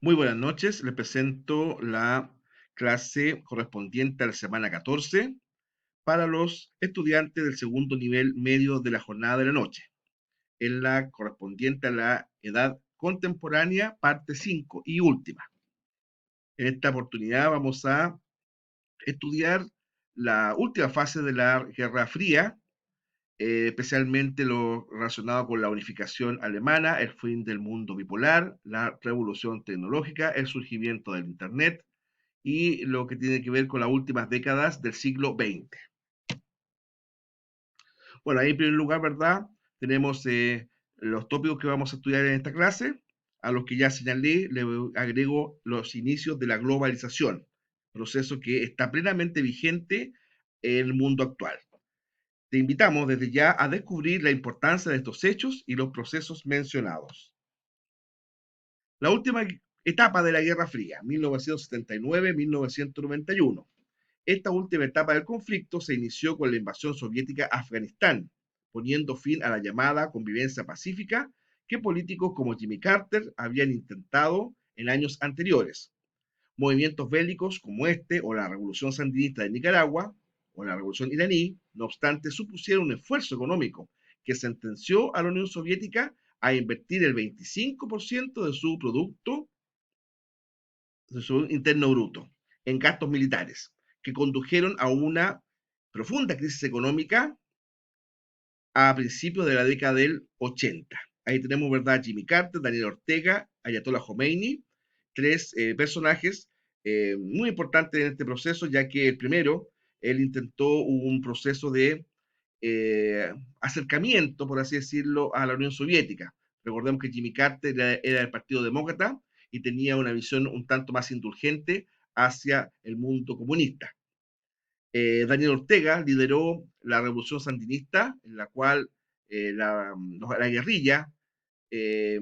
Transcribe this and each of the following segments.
Muy buenas noches, les presento la clase correspondiente a la semana 14 para los estudiantes del segundo nivel medio de la jornada de la noche. Es la correspondiente a la edad contemporánea, parte 5 y última. En esta oportunidad vamos a estudiar la última fase de la Guerra Fría, especialmente lo relacionado con la unificación alemana, el fin del mundo bipolar, la revolución tecnológica, el surgimiento del Internet, y lo que tiene que ver con las últimas décadas del siglo XX. Bueno, ahí en primer lugar, ¿verdad? Tenemos los tópicos que vamos a estudiar en esta clase, a los que ya señalé, le agrego los inicios de la globalización, proceso que está plenamente vigente en el mundo actual. Te invitamos desde ya a descubrir la importancia de estos hechos y los procesos mencionados. La última etapa de la Guerra Fría, 1979-1991. Esta última etapa del conflicto se inició con la invasión soviética a Afganistán, poniendo fin a la llamada convivencia pacífica que políticos como Jimmy Carter habían intentado en años anteriores. Movimientos bélicos como este o la revolución sandinista de Nicaragua o la revolución iraní, no obstante, supusieron un esfuerzo económico que sentenció a la Unión Soviética a invertir el 25% de su producto, de su interno bruto, en gastos militares, que condujeron a una profunda crisis económica a principios de la década del 80. Ahí tenemos, ¿verdad?, Jimmy Carter, Daniel Ortega, Ayatollah Khomeini, tres personajes muy importantes en este proceso, ya que el primero, él intentó un proceso de acercamiento, por así decirlo, a la Unión Soviética. Recordemos que Jimmy Carter era del Partido Demócrata y tenía una visión un tanto más indulgente hacia el mundo comunista. Daniel Ortega lideró la revolución sandinista, en la cual la guerrilla eh,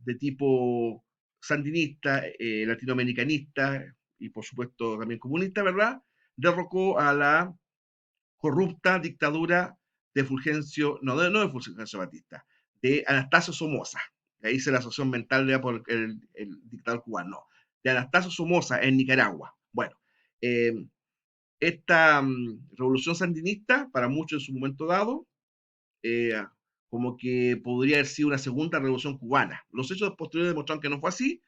de tipo sandinista, latinoamericanista y por supuesto también comunista, ¿verdad? Derrocó a la corrupta dictadura de Fulgencio, no de Fulgencio Batista, de Anastasio Somoza. Ahí hice la asociación mental ya por el dictador cubano, de Anastasio Somoza en Nicaragua. Bueno, eh, esta revolución sandinista, para muchos en su momento dado, eh, como que podría haber sido una segunda revolución cubana. Los hechos posteriores demostraron que no fue así,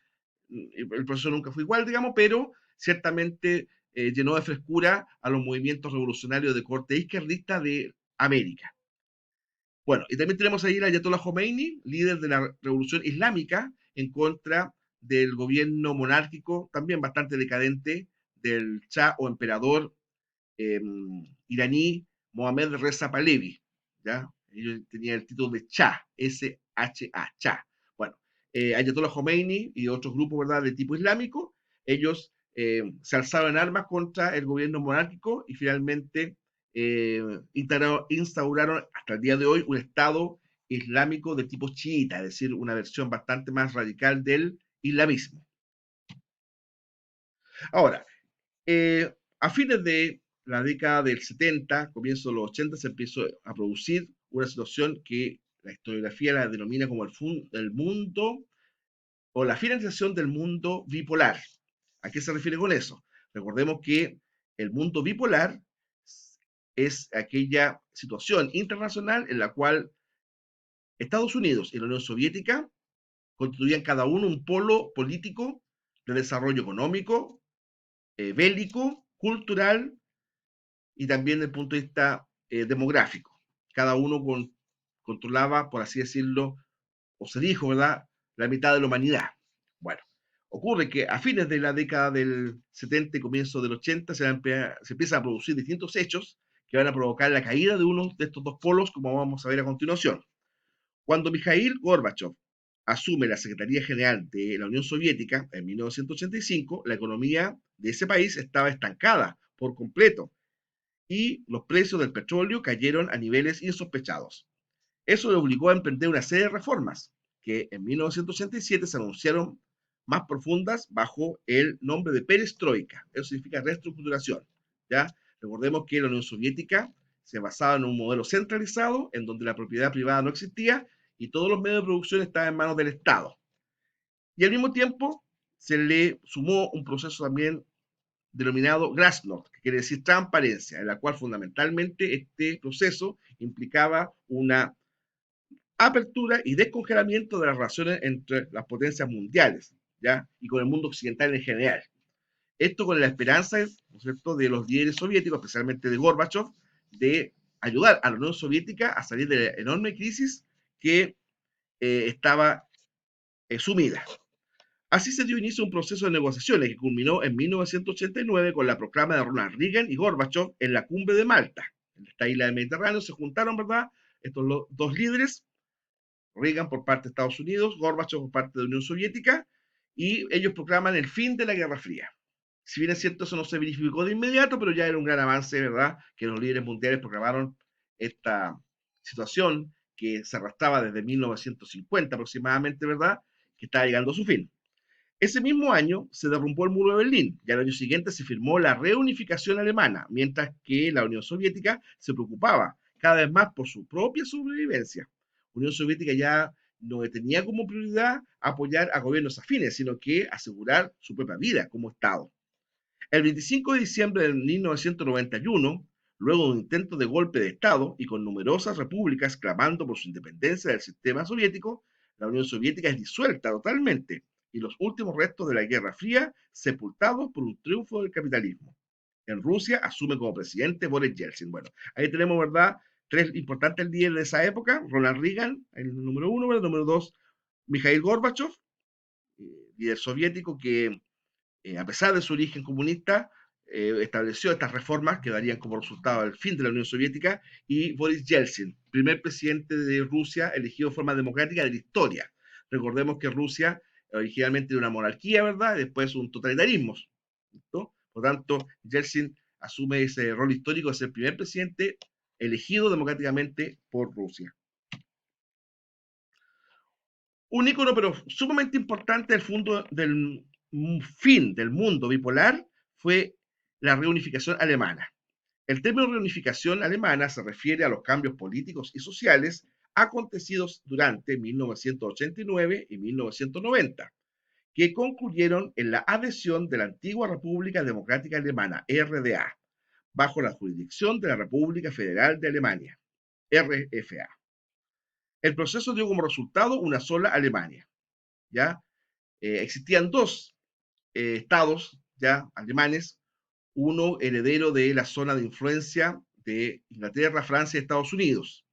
el proceso nunca fue igual, digamos, pero ciertamente llenó de frescura a los movimientos revolucionarios de corte izquierdista de América. Bueno, y también tenemos ahí a Ayatollah Khomeini, líder de la revolución islámica, en contra del gobierno monárquico, también bastante decadente, del Shah o emperador eh, iraní Mohammad Reza Pahlavi, ¿ya? Ellos tenían el título de Shah, S-H-A, Shah. Bueno, Ayatollah Khomeini y otros grupos, ¿verdad?, de tipo islámico, ellos se alzaron en armas contra el gobierno monárquico y finalmente instauraron hasta el día de hoy un Estado islámico de tipo chiita, es decir, una versión bastante más radical del islamismo. Ahora, a fines de la década del 70, comienzo de los 80, se empezó a producir una situación que la historiografía la denomina como el mundo o la finalización del mundo bipolar. ¿A qué se refiere con eso? Recordemos que el mundo bipolar es aquella situación internacional en la cual Estados Unidos y la Unión Soviética constituían cada uno un polo político de desarrollo económico, bélico, cultural y también desde el punto de vista demográfico. Cada uno controlaba, por así decirlo, o se dijo, ¿verdad?, la mitad de la humanidad. Bueno, ocurre que a fines de la década del 70 y comienzo del 80 se empiezan a producir distintos hechos que van a provocar la caída de uno de estos dos polos, como vamos a ver a continuación. Cuando Mikhail Gorbachev asume la Secretaría General de la Unión Soviética en 1985, la economía de ese país estaba estancada por completo y los precios del petróleo cayeron a niveles insospechados. Eso le obligó a emprender una serie de reformas que en 1987 se anunciaron más profundas bajo el nombre de perestroika. Eso significa reestructuración. ¿Ya? Recordemos que la Unión Soviética se basaba en un modelo centralizado en donde la propiedad privada no existía y todos los medios de producción estaban en manos del Estado. Y al mismo tiempo se le sumó un proceso también denominado Glasnost, que quiere decir transparencia, en la cual fundamentalmente este proceso implicaba una apertura y descongelamiento de las relaciones entre las potencias mundiales, ¿ya? Y con el mundo occidental en general. Esto con la esperanza, ¿no es cierto?, de los líderes soviéticos, especialmente de Gorbachev, de ayudar a la Unión Soviética a salir de la enorme crisis que estaba sumida. Así se dio inicio a un proceso de negociaciones que culminó en 1989 con la proclama de Ronald Reagan y Gorbachev en la cumbre de Malta. En esta isla del Mediterráneo se juntaron, ¿verdad?, estos dos líderes, Reagan por parte de Estados Unidos, Gorbachev por parte de la Unión Soviética, y ellos proclaman el fin de la Guerra Fría. Si bien es cierto, eso no se verificó de inmediato, pero ya era un gran avance, ¿verdad?, que los líderes mundiales proclamaron esta situación que se arrastraba desde 1950 aproximadamente, ¿verdad?, que estaba llegando a su fin. Ese mismo año se derrumbó el muro de Berlín y al año siguiente se firmó la reunificación alemana, mientras que la Unión Soviética se preocupaba cada vez más por su propia sobrevivencia. La Unión Soviética ya no tenía como prioridad apoyar a gobiernos afines, sino que asegurar su propia vida como Estado. El 25 de diciembre de 1991, luego de un intento de golpe de Estado y con numerosas repúblicas clamando por su independencia del sistema soviético, la Unión Soviética es disuelta totalmente y los últimos restos de la Guerra Fría sepultados por un triunfo del capitalismo. En Rusia asume como presidente Boris Yeltsin. Bueno, ahí tenemos, ¿verdad?, tres importantes líderes de esa época: Ronald Reagan, el número uno; el número dos, Mikhail Gorbachev, líder soviético que a pesar de su origen comunista, estableció estas reformas que darían como resultado el fin de la Unión Soviética, y Boris Yeltsin, primer presidente de Rusia elegido de forma democrática de la historia. Recordemos que Rusia originalmente era una monarquía, ¿verdad? Y después un totalitarismo, ¿no? Por tanto, Yeltsin asume ese rol histórico de ser el primer presidente elegido democráticamente por Rusia. Un ícono, pero sumamente importante del fin del mundo bipolar fue la reunificación alemana. El término reunificación alemana se refiere a los cambios políticos y sociales acontecidos durante 1989 y 1990, que concluyeron en la adhesión de la antigua República Democrática Alemana, RDA, bajo la jurisdicción de la República Federal de Alemania, RFA. El proceso dio como resultado una sola Alemania, ¿ya? Existían dos estados ya alemanes, uno heredero de la zona de influencia de Inglaterra, Francia y Estados Unidos,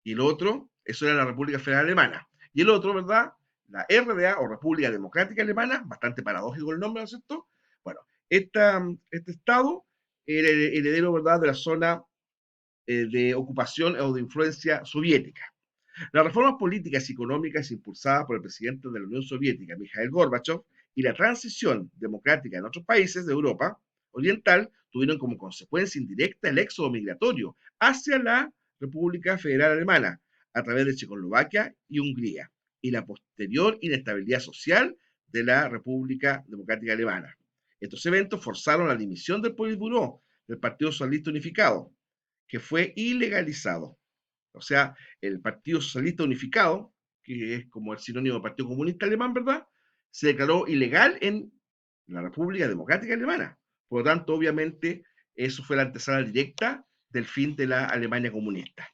y el otro, eso era la República Federal Alemana, y el otro, ¿verdad?, la RDA o República Democrática Alemana, bastante paradójico el nombre, ¿no es cierto? Bueno, este estado era el heredero, ¿verdad?, de la zona de ocupación o de influencia soviética. Las reformas políticas y económicas impulsadas por el presidente de la Unión Soviética, Mikhail Gorbachev, y la transición democrática en otros países de Europa Oriental tuvieron como consecuencia indirecta el éxodo migratorio hacia la República Federal Alemana a través de Checoslovaquia y Hungría, y la posterior inestabilidad social de la República Democrática Alemana. Estos eventos forzaron la dimisión del Politburó del Partido Socialista Unificado, que fue ilegalizado. O sea, el Partido Socialista Unificado, que es como el sinónimo del Partido Comunista Alemán, ¿verdad?, se declaró ilegal en la República Democrática Alemana. Por lo tanto, obviamente, eso fue la antesala directa del fin de la Alemania comunista.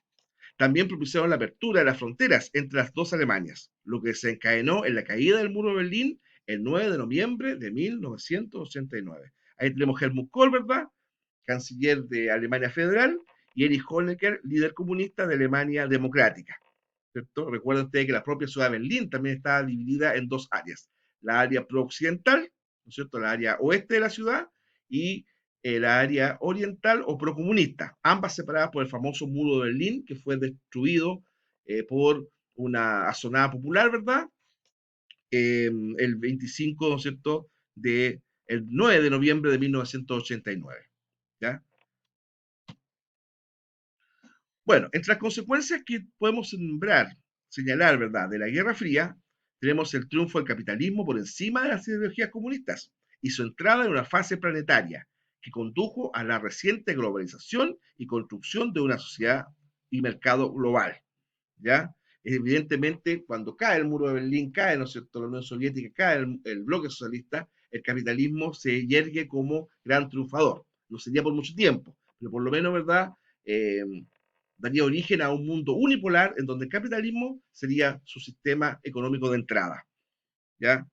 También propiciaron la apertura de las fronteras entre las dos Alemanias, lo que desencadenó en la caída del muro de Berlín el 9 de noviembre de 1989. Ahí tenemos Helmut Kohl, ¿verdad?, canciller de Alemania Federal, y Erich Honecker, líder comunista de Alemania Democrática, ¿cierto? Recuerden ustedes que la propia ciudad de Berlín también estaba dividida en dos áreas: la área pro-occidental, ¿no es cierto?, la área oeste de la ciudad, y la área oriental o procomunista, ambas separadas por el famoso muro de Berlín, que fue destruido por una asonada popular, ¿verdad?, el 25, ¿no es cierto?, el 9 de noviembre de 1989, ¿ya? Bueno, entre las consecuencias que podemos señalar, ¿verdad?, de la Guerra Fría, tenemos el triunfo del capitalismo por encima de las ideologías comunistas y su entrada en una fase planetaria que condujo a la reciente globalización y construcción de una sociedad y mercado global, ¿ya? Evidentemente, cuando cae el muro de Berlín, cae, ¿no es cierto?, la Unión Soviética, cae el bloque socialista, el capitalismo se yergue como gran triunfador. No sería por mucho tiempo, pero por lo menos, ¿verdad? Eh, Daría origen a un mundo unipolar en donde el capitalismo sería su sistema económico de entrada, ¿ya?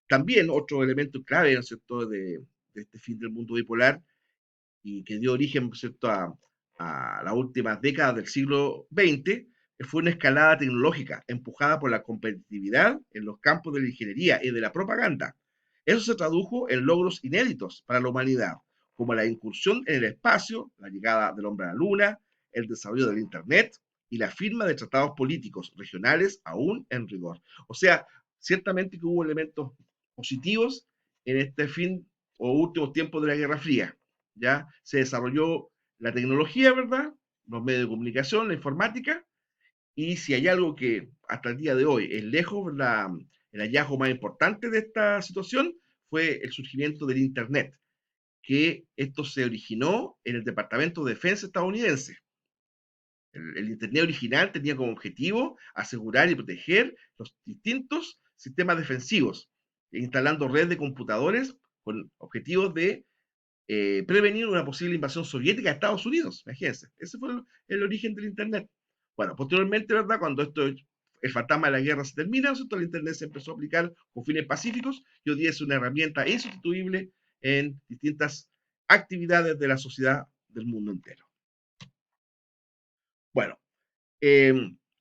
También otro elemento clave, ¿no es cierto?, de este fin del mundo bipolar y que dio origen, ¿no es cierto?, a las últimas décadas del siglo XX, fue una escalada tecnológica empujada por la competitividad en los campos de la ingeniería y de la propaganda. Eso se tradujo en logros inéditos para la humanidad, como la incursión en el espacio, la llegada del hombre a la luna, el desarrollo del Internet y la firma de tratados políticos regionales aún en rigor. O sea, ciertamente que hubo elementos positivos en este fin o últimos tiempos de la Guerra Fría. ¿Ya? Se desarrolló la tecnología, ¿verdad? Los medios de comunicación, la informática, y si hay algo que hasta el día de hoy es lejos el hallazgo más importante de esta situación, fue el surgimiento del Internet, que esto se originó en el Departamento de Defensa estadounidense. El Internet original tenía como objetivo asegurar y proteger los distintos sistemas defensivos, instalando redes de computadores con objetivos de prevenir una posible invasión soviética a Estados Unidos. Imagínense, ese fue el origen del Internet. Bueno, posteriormente, ¿verdad? Cuando el fantasma de la guerra se termina, ¿cierto? El Internet se empezó a aplicar con fines pacíficos y hoy día es una herramienta insustituible en distintas actividades de la sociedad del mundo entero. Bueno, eh,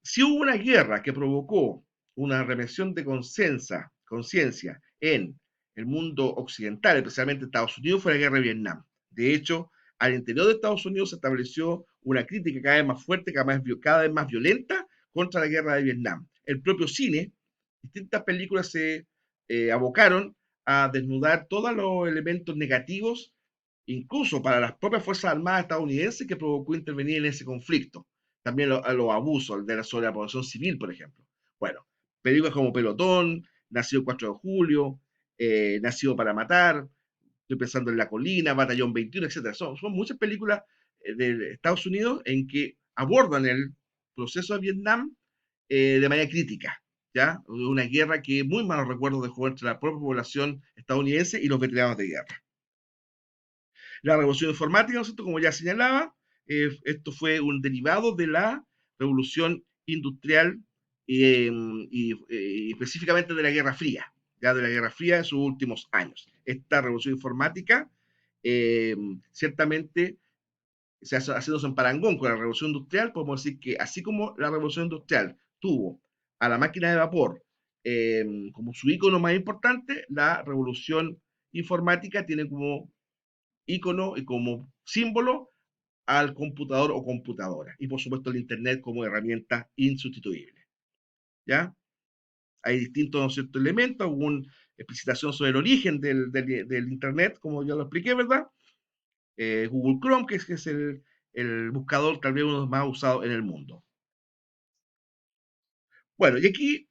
si hubo una guerra que provocó una represión de conciencia en el mundo occidental, especialmente Estados Unidos, fue la guerra de Vietnam. De hecho, al interior de Estados Unidos se estableció una crítica cada vez más fuerte, cada vez más violenta contra la guerra de Vietnam. El propio cine, distintas películas se abocaron a desnudar todos los elementos negativos, incluso para las propias Fuerzas Armadas estadounidenses, que provocó intervenir en ese conflicto. También a los abusos sobre la población civil, por ejemplo. Bueno, películas como Pelotón, Nacido el 4 de julio, Nacido para matar, estoy pensando en La colina, Batallón 21, etc. Son muchas películas de Estados Unidos en que abordan el proceso de Vietnam de manera crítica. ¿Ya? Una guerra que muy malos recuerdos dejó entre la propia población estadounidense y los veteranos de guerra. La revolución informática, ¿no es cierto? Como ya señalaba, esto fue un derivado de la revolución industrial y específicamente de la Guerra Fría, ya de la Guerra Fría en sus últimos años. Esta revolución informática ciertamente se haciéndose en parangón con la revolución industrial, podemos decir que así como la revolución industrial tuvo a la máquina de vapor como su icono más importante, la revolución informática tiene como icono y como símbolo al computador o computadora. Y por supuesto el Internet como herramienta insustituible. ¿Ya? Hay distintos, ¿no es cierto?, elementos, alguna explicitación sobre el origen del Internet, como ya lo expliqué, ¿verdad? Google Chrome, que es el buscador tal vez uno de los más usados en el mundo. Bueno, y aquí,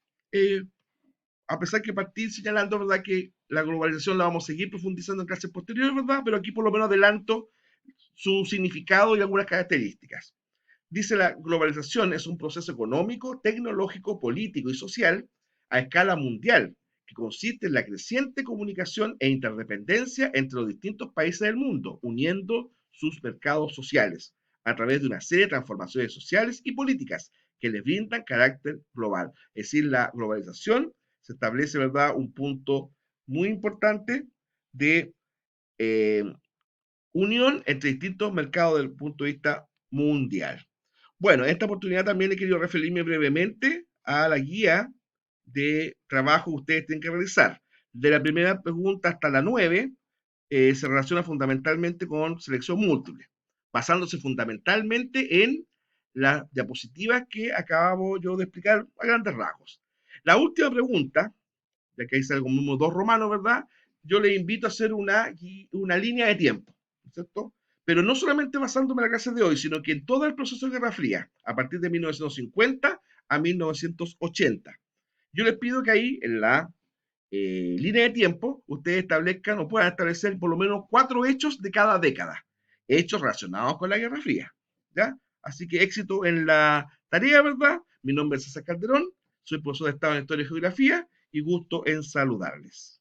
a pesar que partí señalando, ¿verdad?, que la globalización la vamos a seguir profundizando en clases posteriores, ¿verdad? Pero aquí por lo menos adelanto su significado y algunas características. Dice la globalización es un proceso económico, tecnológico, político y social a escala mundial que consiste en la creciente comunicación e interdependencia entre los distintos países del mundo, uniendo sus mercados sociales a través de una serie de transformaciones sociales y políticas que les brindan carácter global. Es decir, la globalización se establece, ¿verdad?, un punto muy importante de eh, unión entre distintos mercados desde el punto de vista mundial. Bueno, en esta oportunidad también he querido referirme brevemente a la guía de trabajo que ustedes tienen que realizar. De la primera pregunta hasta la 9 se relaciona fundamentalmente con selección múltiple, basándose fundamentalmente en las diapositivas que acabo yo de explicar a grandes rasgos. La última pregunta, ya que hay algo como 2 romanos, ¿verdad? Yo les invito a hacer una línea de tiempo, ¿cierto? Pero no solamente basándome en la clase de hoy, sino que en todo el proceso de Guerra Fría, a partir de 1950 a 1980. Yo les pido que ahí, en la línea de tiempo, ustedes establezcan o puedan establecer por lo menos 4 hechos de cada década, hechos relacionados con la Guerra Fría, ¿ya? Así que éxito en la tarea, ¿verdad? Mi nombre es César Calderón, soy profesor de Estado en Historia y Geografía y gusto en saludarles.